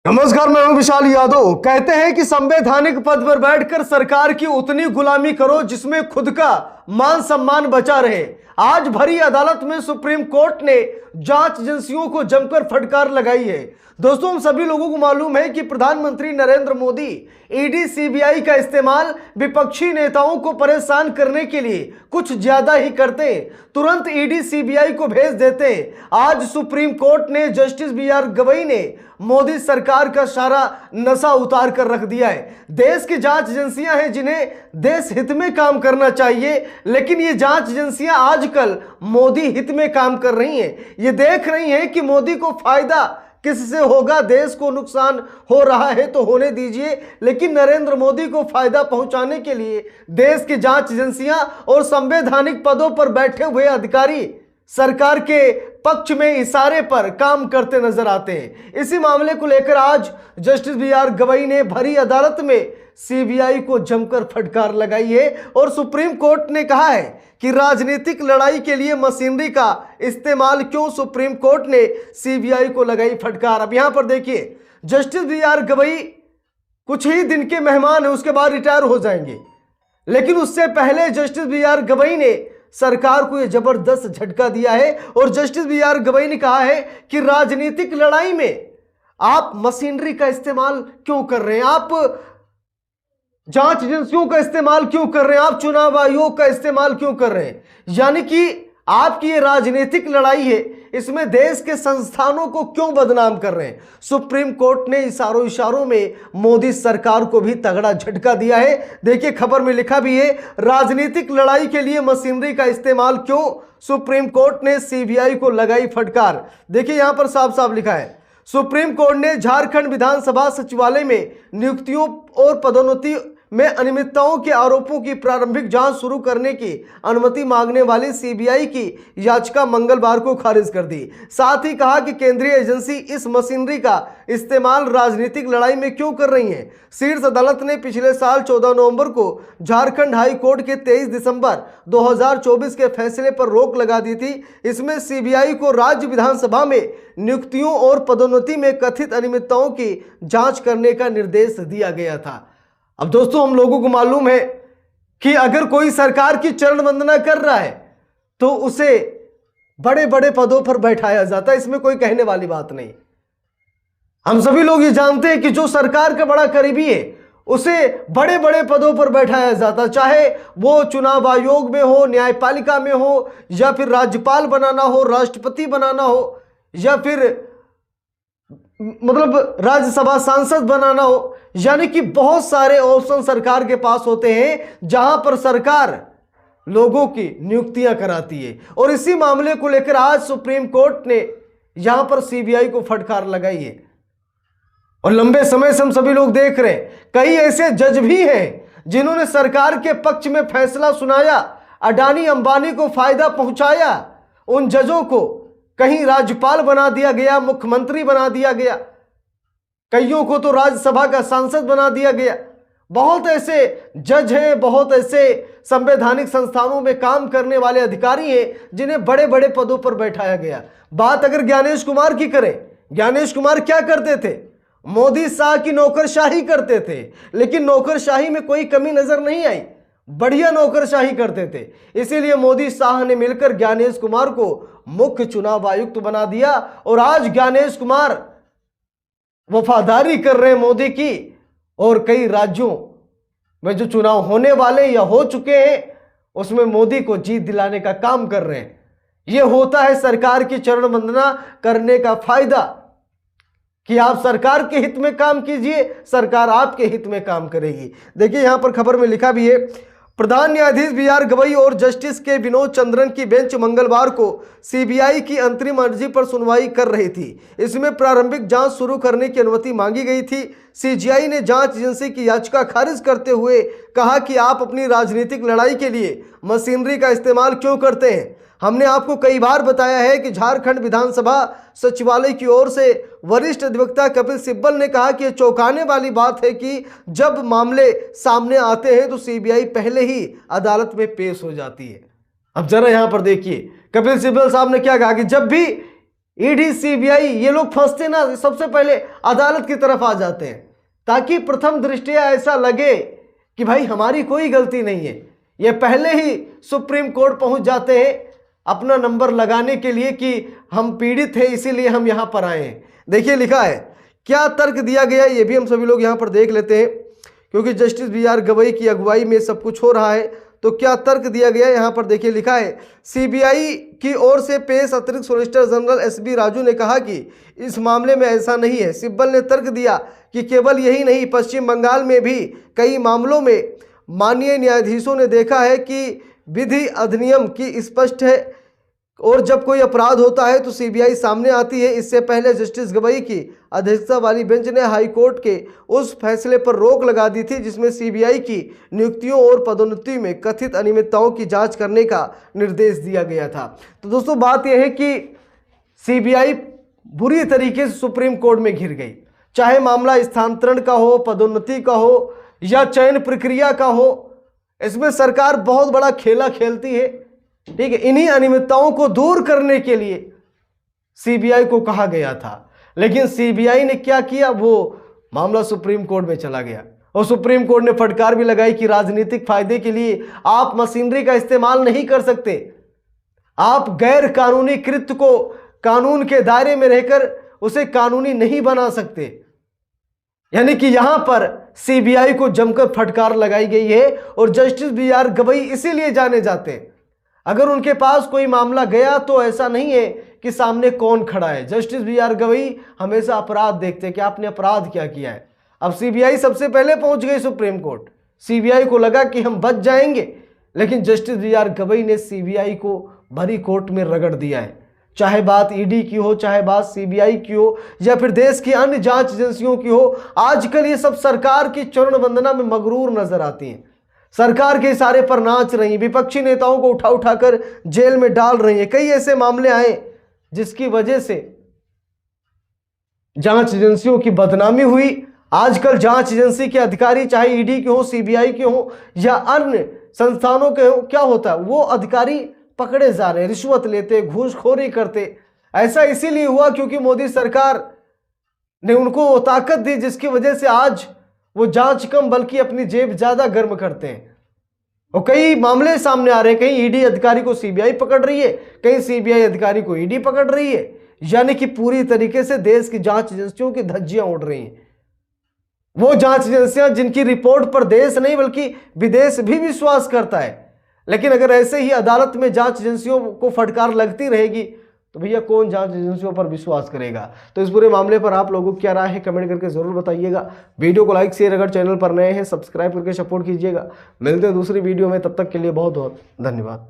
नमस्कार, मैं हूं विशाल यादव। कहते हैं कि संवैधानिक पद पर बैठकर सरकार की उतनी गुलामी करो जिसमें खुद का मान सम्मान बचा रहे। आज भरी अदालत में सुप्रीम कोर्ट ने जांच एजेंसियों को जमकर फटकार लगाई है। दोस्तों, हम सभी लोगों को मालूम है कि प्रधानमंत्री नरेंद्र मोदी ईडी सीबीआई का इस्तेमाल विपक्षी नेताओं को परेशान करने के लिए कुछ ज्यादा ही करते हैं। तुरंत ईडी सीबीआई को भेज देते हैं। आज सुप्रीम कोर्ट ने जस्टिस बीआर गवई ने मोदी सरकार का सारा नशा उतार कर रख दिया है। देश की जांच एजेंसियां हैं जिन्हें देश हित में काम करना चाहिए, लेकिन ये जांच एजेंसियां आजकल मोदी हित में काम कर रही हैं। ये देख रही हैं कि मोदी को फायदा किससे होगा, देश को नुकसान हो रहा है तो होने दीजिए, लेकिन नरेंद्र मोदी को फायदा पहुंचाने के लिए देश की जांच एजेंसियां और संवैधानिक पदों पर बैठे हुए अधिकारी सरकार के पक्ष में इशारे पर काम करते नजर आते हैं। इसी मामले को लेकर आज जस्टिस बीआर गवई ने भरी अदालत में सीबीआई को जमकर फटकार लगाई है और सुप्रीम कोर्ट ने कहा है कि राजनीतिक लड़ाई के लिए मशीनरी का इस्तेमाल क्यों। सुप्रीम कोर्ट ने सीबीआई को लगाई फटकार। अब यहां पर देखिए, जस्टिस बीआर गवई कुछ ही दिन के मेहमान है, उसके बाद रिटायर हो जाएंगे, लेकिन उससे पहले जस्टिस बीआर गवई ने सरकार को यह जबरदस्त झटका दिया है और जस्टिस बीआर गवई ने कहा है कि राजनीतिक लड़ाई में आप मशीनरी का इस्तेमाल क्यों कर रहे हैं, आप जांच एजेंसियों का इस्तेमाल क्यों कर रहे हैं, आप चुनाव आयोग का इस्तेमाल क्यों कर रहे हैं। यानी कि आपकी ये राजनीतिक लड़ाई है, इसमें देश के संस्थानों को क्यों बदनाम कर रहे हैं। सुप्रीम कोर्ट ने इशारों में मोदी सरकार को भी तगड़ा झटका दिया है। देखिए, खबर में लिखा भी है, राजनीतिक लड़ाई के लिए मशीनरी का इस्तेमाल क्यों, सुप्रीम कोर्ट ने सीबीआई को लगाई फटकार। देखिए, यहां पर साफ साफ लिखा है, सुप्रीम कोर्ट ने झारखंड विधानसभा सचिवालय में नियुक्तियों और पदोन्नति में अनियमितताओं के आरोपों की प्रारंभिक जांच शुरू करने की अनुमति मांगने वाली सीबीआई की याचिका मंगलवार को खारिज कर दी। साथ ही कहा कि केंद्रीय एजेंसी इस मशीनरी का इस्तेमाल राजनीतिक लड़ाई में क्यों कर रही है। शीर्ष अदालत ने पिछले साल 14 नवंबर को झारखंड हाई कोर्ट के 23 दिसंबर 2024 के फैसले पर रोक लगा दी थी। इसमें सीबीआई को राज्य विधानसभा में नियुक्तियों और पदोन्नति में कथित अनियमितताओं की जांच करने का निर्देश दिया गया था। अब दोस्तों, हम लोगों को मालूम है कि अगर कोई सरकार की चरण वंदना कर रहा है तो उसे बड़े बड़े पदों पर बैठाया जाता है, इसमें कोई कहने वाली बात नहीं। हम सभी लोग ये जानते हैं कि जो सरकार का बड़ा करीबी है उसे बड़े बड़े पदों पर बैठाया जाता, चाहे वो चुनाव आयोग में हो, न्यायपालिका में हो, या फिर राज्यपाल बनाना हो, राष्ट्रपति बनाना हो, या फिर मतलब राज्यसभा सांसद बनाना हो। यानी कि बहुत सारे ऑप्शन सरकार के पास होते हैं जहां पर सरकार लोगों की नियुक्तियां कराती है। और इसी मामले को लेकर आज सुप्रीम कोर्ट ने यहां पर सीबीआई को फटकार लगाई है। और लंबे समय से हम सभी लोग देख रहे हैं, कई ऐसे जज भी हैं जिन्होंने सरकार के पक्ष में फैसला सुनाया, अडानी अंबानी को फायदा पहुंचाया। उन जजों को कहीं राज्यपाल बना दिया गया, मुख्यमंत्री बना दिया गया, कईयों को तो राज्यसभा का सांसद बना दिया गया। बहुत ऐसे जज हैं, बहुत ऐसे संवैधानिक संस्थानों में काम करने वाले अधिकारी हैं जिन्हें बड़े बड़े पदों पर बैठाया गया। बात अगर ज्ञानेश कुमार की करें, ज्ञानेश कुमार क्या करते थे, मोदी शाह की नौकरशाही करते थे, लेकिन नौकरशाही में कोई कमी नजर नहीं आई, बढ़िया नौकरशाही करते थे। इसीलिए मोदी शाह ने मिलकर ज्ञानेश कुमार को मुख्य चुनाव आयुक्त बना दिया और आज ज्ञानेश कुमार वफादारी कर रहे हैं मोदी की, और कई राज्यों में जो चुनाव होने वाले या हो चुके हैं उसमें मोदी को जीत दिलाने का काम कर रहे हैं। यह होता है सरकार की चरण वंदना करने का फायदा, कि आप सरकार के हित में काम कीजिए, सरकार आपके हित में काम करेगी। देखिए, यहां पर खबर में लिखा भी है, प्रधान न्यायाधीश बीआर गवई और जस्टिस के विनोद चंद्रन की बेंच मंगलवार को सीबीआई की अंतरिम अर्जी पर सुनवाई कर रही थी। इसमें प्रारंभिक जांच शुरू करने की अनुमति मांगी गई थी। सीजीआई ने जांच एजेंसी की याचिका खारिज करते हुए कहा कि आप अपनी राजनीतिक लड़ाई के लिए मशीनरी का इस्तेमाल क्यों करते हैं। हमने आपको कई बार बताया है कि झारखंड विधानसभा सचिवालय की ओर से वरिष्ठ अधिवक्ता कपिल सिब्बल ने कहा कि यह चौंकाने वाली बात है कि जब मामले सामने आते हैं तो सीबीआई पहले ही अदालत में पेश हो जाती है। अब जरा यहां पर देखिए, कपिल सिब्बल साहब ने क्या कहा कि जब भी ईडी, सीबीआई, ये लोग फंसते ना सबसे पहले अदालत की तरफ आ जाते हैं, ताकि प्रथम दृष्टया ऐसा लगे कि भाई हमारी कोई गलती नहीं है। ये पहले ही सुप्रीम कोर्ट पहुंच जाते हैं अपना नंबर लगाने के लिए कि हम पीड़ित हैं, इसीलिए हम यहां पर आए हैं। देखिए लिखा है, क्या तर्क दिया गया ये भी हम सभी लोग यहां पर देख लेते हैं, क्योंकि जस्टिस बी.आर. गवई की अगुवाई में सब कुछ हो रहा है। तो क्या तर्क दिया गया यहां पर देखिए लिखा है, सीबीआई की ओर से पेश अतिरिक्त सॉलिसिटर जनरल एस.बी. राजू ने कहा कि इस मामले में ऐसा नहीं है। सिब्बल ने तर्क दिया कि केवल यही नहीं, पश्चिम बंगाल में भी कई मामलों में माननीय न्यायाधीशों ने देखा है कि विधि अधिनियम की स्पष्ट है और जब कोई अपराध होता है तो सीबीआई सामने आती है। इससे पहले जस्टिस गवई की अध्यक्षता वाली बेंच ने हाई कोर्ट के उस फैसले पर रोक लगा दी थी जिसमें सीबीआई की नियुक्तियों और पदोन्नति में कथित अनियमितताओं की जांच करने का निर्देश दिया गया था। तो दोस्तों बात यह है कि सीबीआई बुरी तरीके से सुप्रीम कोर्ट में घिर गई, चाहे मामला स्थानांतरण का हो, पदोन्नति का हो या चयन प्रक्रिया का हो। इसमें सरकार बहुत बड़ा खेला खेलती है, ठीक है। इन्हीं अनियमितताओं को दूर करने के लिए सीबीआई को कहा गया था, लेकिन सीबीआई ने क्या किया, वो मामला सुप्रीम कोर्ट में चला गया और सुप्रीम कोर्ट ने फटकार भी लगाई कि राजनीतिक फायदे के लिए आप मशीनरी का इस्तेमाल नहीं कर सकते। आप गैर कानूनी कृत्य को कानून के दायरे में रहकर उसे कानूनी नहीं बना सकते। यानी कि यहां पर सीबीआई को जमकर फटकार लगाई गई है और जस्टिस बी.आर. गवई इसीलिए जाने जाते हैं। अगर उनके पास कोई मामला गया तो ऐसा नहीं है कि सामने कौन खड़ा है। Justice B R. गवई हमेशा अपराध देखते हैं कि आपने अपराध क्या किया है। अब सीबीआई सबसे पहले पहुंच गई सुप्रीम कोर्ट। सीबीआई को लगा कि हम बच जाएंगे, लेकिन जस्टिस बी.आर. गवई ने सीबीआई को भरी कोर्ट में रगड़ दिया है। चाहे बात ईडी की हो, चाहे बात सीबीआई की हो, या फिर देश की अन्य जांच एजेंसियों की हो, आजकल ये सब सरकार की चरण वंदना में मगरूर नजर आती हैं। सरकार के इशारे पर नाच रही, विपक्षी नेताओं को उठा उठाकर जेल में डाल रही है। कई ऐसे मामले आए जिसकी वजह से जांच एजेंसियों की बदनामी हुई। आजकल जांच एजेंसी के अधिकारी, चाहे ईडी के हो, सीबीआई के हो या अन्य संस्थानों के हो, क्या होता है, वो अधिकारी पकड़े जा रहे हैं, रिश्वत लेते, घूसखोरी करते। ऐसा इसीलिए हुआ क्योंकि मोदी सरकार ने उनको वो ताकत दी जिसकी वजह से आज वो जांच कम बल्कि अपनी जेब ज्यादा गर्म करते हैं। और कई मामले सामने आ रहे हैं, कहीं ईडी अधिकारी को सीबीआई पकड़ रही है, कहीं सीबीआई अधिकारी को ईडी पकड़ रही है। यानी कि पूरी तरीके से देश की जांच एजेंसियों की धज्जियां उड़ रही हैं। वो जांच एजेंसियां जिनकी रिपोर्ट पर देश नहीं बल्कि विदेश भी विश्वास करता है। लेकिन अगर ऐसे ही अदालत में जांच एजेंसियों को फटकार लगती रहेगी तो भैया कौन जांच एजेंसियों पर विश्वास करेगा। तो इस पूरे मामले पर आप लोगों की क्या राय है कमेंट करके जरूर बताइएगा। वीडियो को लाइक शेयर, अगर चैनल पर नए हैं सब्सक्राइब करके सपोर्ट कीजिएगा। मिलते हैं दूसरी वीडियो में, तब तक के लिए बहुत बहुत धन्यवाद।